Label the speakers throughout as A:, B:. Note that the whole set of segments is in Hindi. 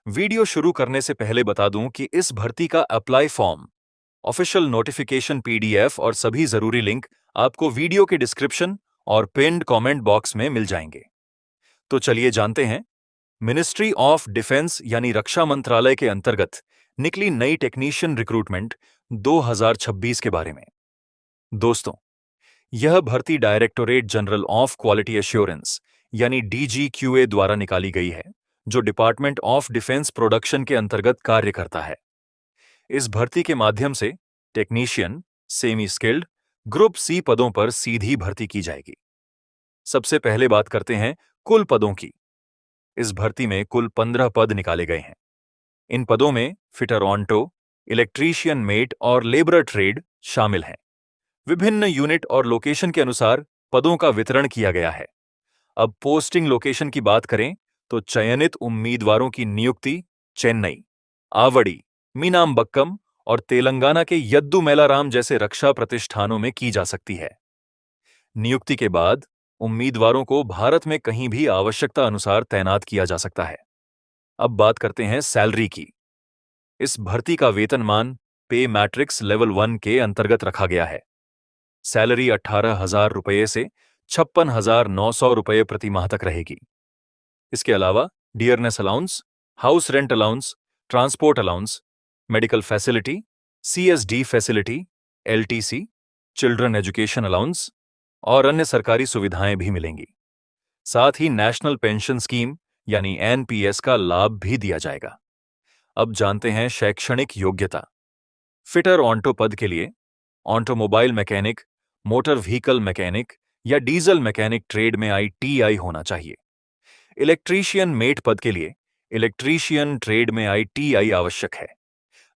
A: वीडियो शुरू करने से पहले बता दूं कि इस भर्ती का apply form, official notification PDF और सभी जरूरी लिंक आपको वीडियो के डिस्क्रिप्शन और पिन्ड कमेंट बॉक्स में मिल जाएंगे। तो चलिए जानते हैं मिनिस्ट्री ऑफ डिफेंस यानी रक्षा मंत्रालय के अंतर्गत निकली नई टेक्नीशियन रिक्रूटमेंट 2026 के बारे में। दोस्तों, यह भर्ती directorate general of quality assurance यानी डीजीक्यूए द्वारा निकाली गई है, जो डिपार्टमेंट ऑफ डिफेंस प्रोडक्शन के अंतर्गत कार्य करता है। इस भर्ती के माध्यम से technician, semi skilled, group C पदों पर सीधी भर्ती की जाएगी। सबसे पहले बात करते हैं कुल पदों की। इस भर्ती में कुल 15 पद निकाले गए हैं। इन पदों में फिटर ऑन्टो, इलेक्ट्रीशियन मेट और लेबरर ट्रेड शामिल हैं। विभिन्न यूनिट और लोकेशन के अनुसार पदों का वितरण किया गया है। अब पोस्टिंग लोकेशन की बात करें तो चयनित उम्मीदवारों की नियुक्ति चेन्नई, आवड़ी, मीनामबक्कम और तेलंगाना के यद्दु मेलाराम जैसे रक्षा प्रतिष्ठानों में की जा सकती है। नियुक्ति के बाद उम्मीदवारों को भारत में कहीं भी आवश्यकता अनुसार तैनात किया जा सकता है। अब बात करते हैं सैलरी की। इस भर्ती का वेतनमान पे मैट्रिक्स लेवल 1 के अंतर्गत रखा गया है। सैलरी 18,000 रुपये से 56,900 रुपये प्रति माह तक रहेगी। इसके अलावा dearness allowance, house rent allowance, transport allowance, medical facility, CSD facility, LTC, children education allowance और अन्य सरकारी सुविधाएं भी मिलेंगी। साथ ही नेशनल पेंशन स्कीम यानी एनपीएस का लाभ भी दिया जाएगा। अब जानते हैं शैक्षणिक योग्यता। फिटर ऑन्टो पद के लिए automobile mechanic, motor vehicle mechanic या डीजल मैकेनिक ट्रेड में आईटीआई होना चाहिए। इलेक्ट्रीशियन मेट पद के लिए इलेक्ट्रीशियन ट्रेड में आईटीआई आवश्यक है।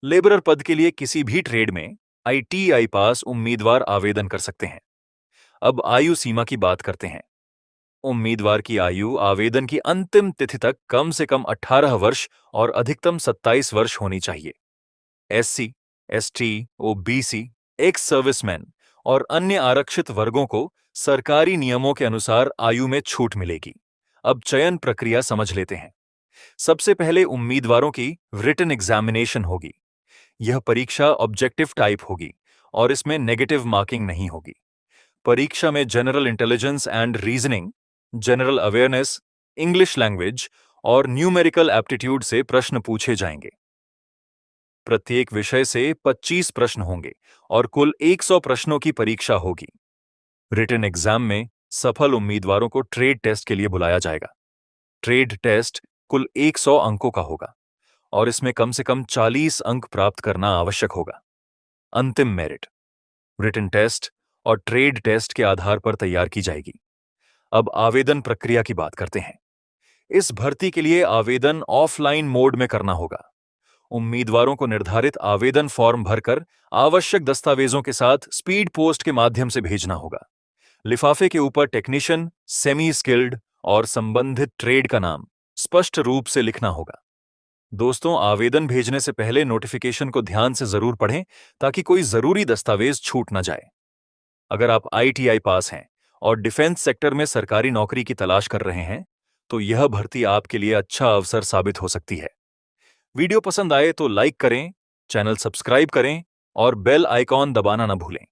A: लेबरर पद के लिए किसी भी ट्रेड में आईटीआई पास उम्मीदवार आवेदन कर सकते हैं। अब आयु सीमा की बात करते हैं। उम्मीदवार की आयु आवेदन की अंतिम तिथि तक कम से कम 18 वर्ष और अधिकतम 27 वर्ष होनी चाहिए। SC, ST, OBC, ex serviceman और अन्य आरक्षित वर्गों को सरकारी नियमों के अनुसार आयु में छूट मिलेगी। अब चयन प्रक्रिया समझ लेते हैं। सबसे पहले उम्मीदवारों की रिटन एग्जामिनेशन होगी। यह परीक्षा ऑब्जेक्टिव टाइप होगी और इसमें नेगेटिव मार्किंग नहीं होगी। परीक्षा में general intelligence and reasoning, general awareness, English language और न्यूमेरिकल एप्टीट्यूड से प्रश्न पूछे जाएंगे। प्रत्येक विषय से 25 प्रश्न होंगे और कुल 100 प्रश्नों की परीक्षा होगी। रिटन एग्जाम में सफल उम्मीदवारों को ट्रेड टेस्ट के लिए बुलाया जाएगा। ट्रेड टेस्ट कुल 100 अंकों का होगा और इसमें कम से कम 40 अंक प्राप्त करना आवश्यक होगा। अंतिम मेरिट रिटन टेस्ट और ट्रेड टेस्ट के आधार पर तैयार की जाएगी। अब आवेदन प्रक्रिया की बात करते हैं। इस भर्ती के लिए आवेदन ऑफलाइन मोड में करना होगा। उम्मीदवारों को निर्धारित आवेदन फॉर्म भरकर आवश्यक दस्तावेजों के साथ स्पीड पोस्ट के माध्यम से भेजना होगा। लिफाफे के ऊपर टेक्नीशियन, सेमी स्किल्ड और संबंधित ट्रेड का नाम स्पष्ट रूप से लिखना होगा। दोस्तों, आवेदन भेजने से पहले नोटिफिकेशन को ध्यान से जरूर पढ़ें ताकि कोई जरूरी दस्तावेज छूट न जाए। अगर आप आईटीआई पास हैं और डिफेंस सेक्टर में सरकारी नौकरी की तलाश कर रहे हैं, तो यह भर्ती आपके लिए अच्छा अवसर साबित हो सकती है। वीडियो पसंद आए तो लाइक करें, चैनल सब्सक्राइब करें और बेल आइकॉन दबाना न भूलें।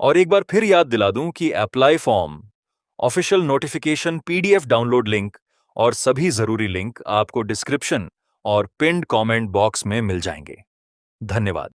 A: और एक बार फिर याद दिला दूं कि apply form, official notification PDF download link और सभी जरूरी लिंक आपको डिस्क्रिप्शन और पिन्ड कमेंट बॉक्स में मिल जाएंगे। धन्यवाद।